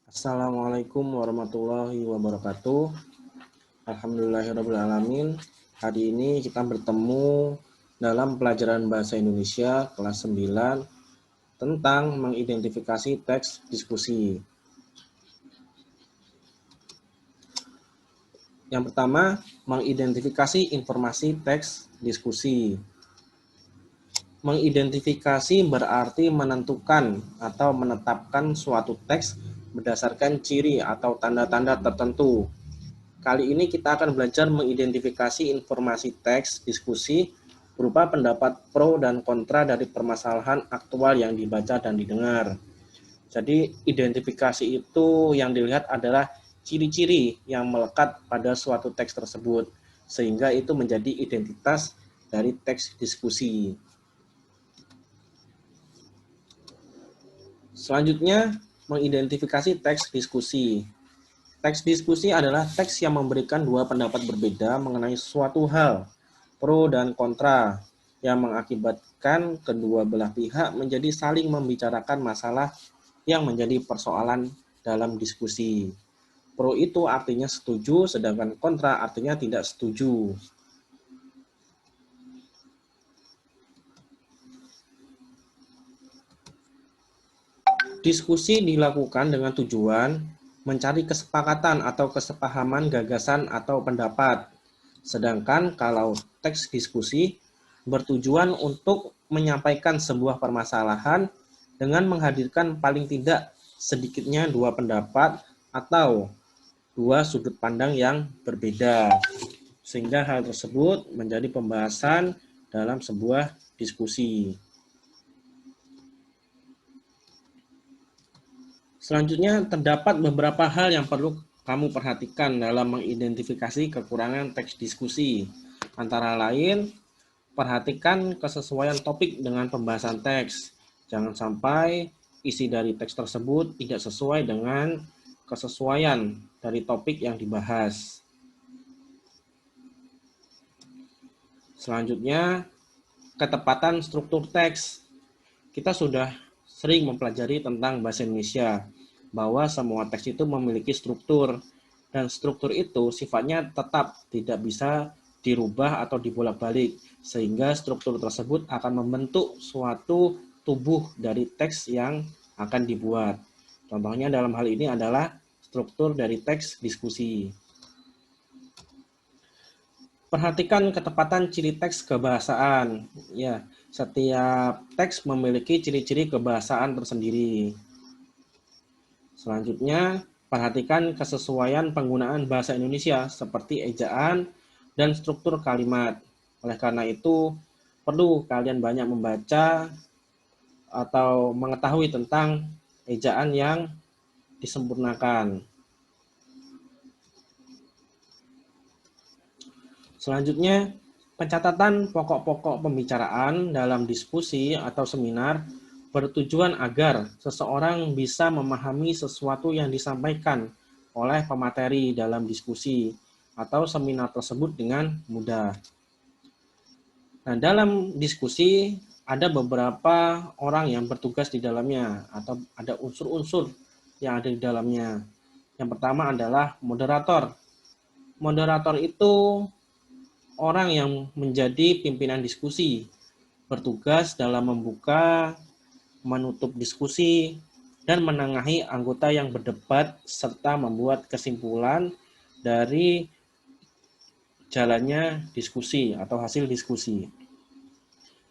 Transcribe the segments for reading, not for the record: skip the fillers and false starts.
Assalamualaikum warahmatullahi wabarakatuh. Alhamdulillahirrahmanirrahim. Hari ini kita bertemu dalam pelajaran Bahasa Indonesia kelas 9 tentang mengidentifikasi teks diskusi. Yang pertama, mengidentifikasi informasi teks diskusi. Mengidentifikasi berarti menentukan atau menetapkan suatu teks berdasarkan ciri atau tanda-tanda tertentu. Kali ini kita akan belajar mengidentifikasi informasi teks diskusi berupa pendapat pro dan kontra dari permasalahan aktual yang dibaca dan didengar. Jadi identifikasi itu yang dilihat adalah ciri-ciri yang melekat pada suatu teks tersebut, sehingga itu menjadi identitas dari teks diskusi. Selanjutnya, mengidentifikasi teks diskusi. Teks diskusi adalah teks yang memberikan dua pendapat berbeda mengenai suatu hal, pro dan kontra, yang mengakibatkan kedua belah pihak menjadi saling membicarakan masalah yang menjadi persoalan dalam diskusi. Pro itu artinya setuju, sedangkan kontra artinya tidak setuju. Diskusi dilakukan dengan tujuan mencari kesepakatan atau kesepahaman gagasan atau pendapat. Sedangkan kalau teks diskusi bertujuan untuk menyampaikan sebuah permasalahan dengan menghadirkan paling tidak sedikitnya dua pendapat atau dua sudut pandang yang berbeda. Sehingga hal tersebut menjadi pembahasan dalam sebuah diskusi. Selanjutnya, terdapat beberapa hal yang perlu kamu perhatikan dalam mengidentifikasi kekurangan teks diskusi. Antara lain, perhatikan kesesuaian topik dengan pembahasan teks. Jangan sampai isi dari teks tersebut tidak sesuai dengan kesesuaian dari topik yang dibahas. Selanjutnya, ketepatan struktur teks. Kita sudah sering mempelajari tentang bahasa Indonesia, bahwa semua teks itu memiliki struktur, dan struktur itu sifatnya tetap, tidak bisa dirubah atau dibolak-balik, sehingga struktur tersebut akan membentuk suatu tubuh dari teks yang akan dibuat. Contohnya dalam hal ini adalah struktur dari teks diskusi. Perhatikan ketepatan ciri teks kebahasaan. Ya, setiap teks memiliki ciri-ciri kebahasaan tersendiri. Selanjutnya, perhatikan kesesuaian penggunaan bahasa Indonesia seperti ejaan dan struktur kalimat. Oleh karena itu, perlu kalian banyak membaca atau mengetahui tentang ejaan yang disempurnakan. Selanjutnya, pencatatan pokok-pokok pembicaraan dalam diskusi atau seminar bertujuan agar seseorang bisa memahami sesuatu yang disampaikan oleh pemateri dalam diskusi atau seminar tersebut dengan mudah. Nah, dalam diskusi ada beberapa orang yang bertugas di dalamnya atau ada unsur-unsur yang ada di dalamnya. Yang pertama adalah moderator. Moderator itu orang yang menjadi pimpinan diskusi, bertugas dalam membuka, menutup diskusi, dan menengahi anggota yang berdebat serta membuat kesimpulan dari jalannya diskusi atau hasil diskusi.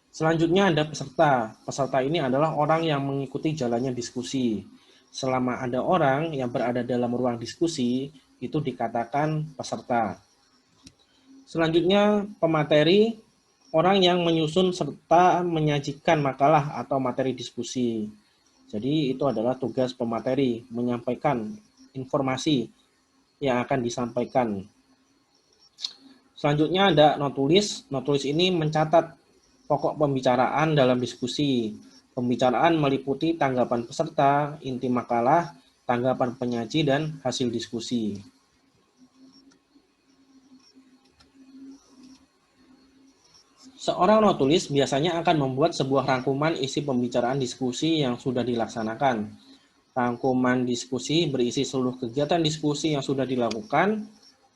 Selanjutnya ada peserta. Peserta ini adalah orang yang mengikuti jalannya diskusi. Selama ada orang yang berada dalam ruang diskusi, itu dikatakan peserta. Selanjutnya pemateri, orang yang menyusun serta menyajikan makalah atau materi diskusi. Jadi itu adalah tugas pemateri, menyampaikan informasi yang akan disampaikan. Selanjutnya ada notulis. Notulis ini mencatat pokok pembicaraan dalam diskusi. Pembicaraan meliputi tanggapan peserta, inti makalah, tanggapan penyaji, dan hasil diskusi. Seorang notulis biasanya akan membuat sebuah rangkuman isi pembicaraan diskusi yang sudah dilaksanakan. Rangkuman diskusi berisi seluruh kegiatan diskusi yang sudah dilakukan.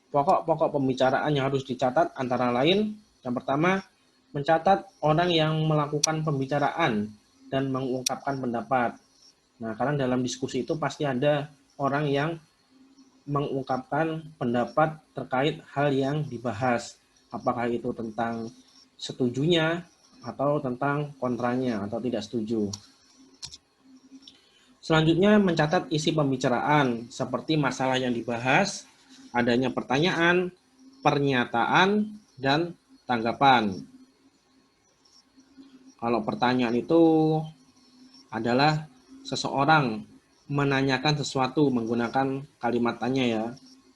Pokok-pokok pembicaraan yang harus dicatat antara lain, yang pertama, mencatat orang yang melakukan pembicaraan dan mengungkapkan pendapat. Nah, karena dalam diskusi itu pasti ada orang yang mengungkapkan pendapat terkait hal yang dibahas. Apakah itu tentang setujunya atau tentang kontranya atau tidak setuju. Selanjutnya mencatat isi pembicaraan seperti masalah yang dibahas, adanya pertanyaan, pernyataan, dan tanggapan. Kalau pertanyaan itu adalah seseorang menanyakan sesuatu menggunakan kalimat tanya ya,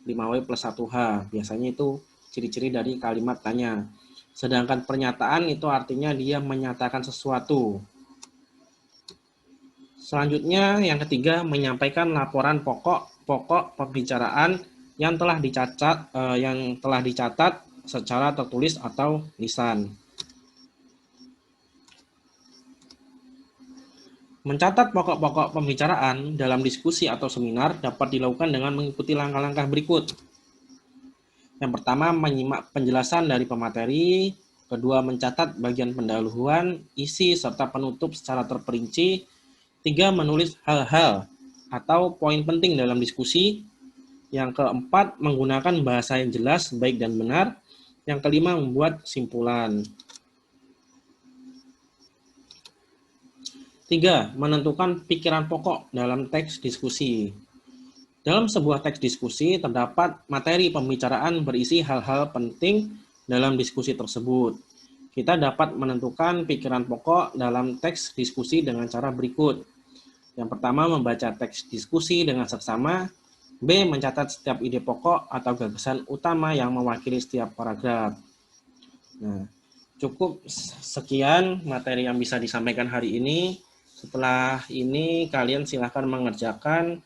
5W plus 1H. Biasanya itu ciri-ciri dari kalimat tanya. Sedangkan pernyataan itu artinya dia menyatakan sesuatu. Selanjutnya yang ketiga, menyampaikan laporan pokok pembicaraan yang telah dicatat secara tertulis atau lisan. Mencatat pokok-pokok pembicaraan dalam diskusi atau seminar dapat dilakukan dengan mengikuti langkah-langkah berikut. Yang pertama, menyimak penjelasan dari pemateri. Kedua, mencatat bagian pendahuluan, isi, serta penutup secara terperinci. 3. Menulis hal-hal atau poin penting dalam diskusi. Yang keempat, menggunakan bahasa yang jelas, baik dan benar. Yang kelima, membuat simpulan. 3. Menentukan pikiran pokok dalam teks diskusi. Dalam sebuah teks diskusi, terdapat materi pembicaraan berisi hal-hal penting dalam diskusi tersebut. Kita dapat menentukan pikiran pokok dalam teks diskusi dengan cara berikut. Yang pertama, membaca teks diskusi dengan seksama. B. Mencatat setiap ide pokok atau gagasan utama yang mewakili setiap paragraf. Nah, cukup sekian materi yang bisa disampaikan hari ini. Setelah ini, kalian silakan mengerjakan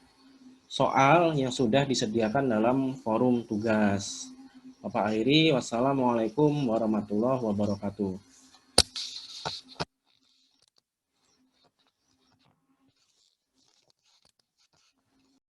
soal yang sudah disediakan dalam forum tugas. Bapak akhiri, wassalamualaikum warahmatullahi wabarakatuh.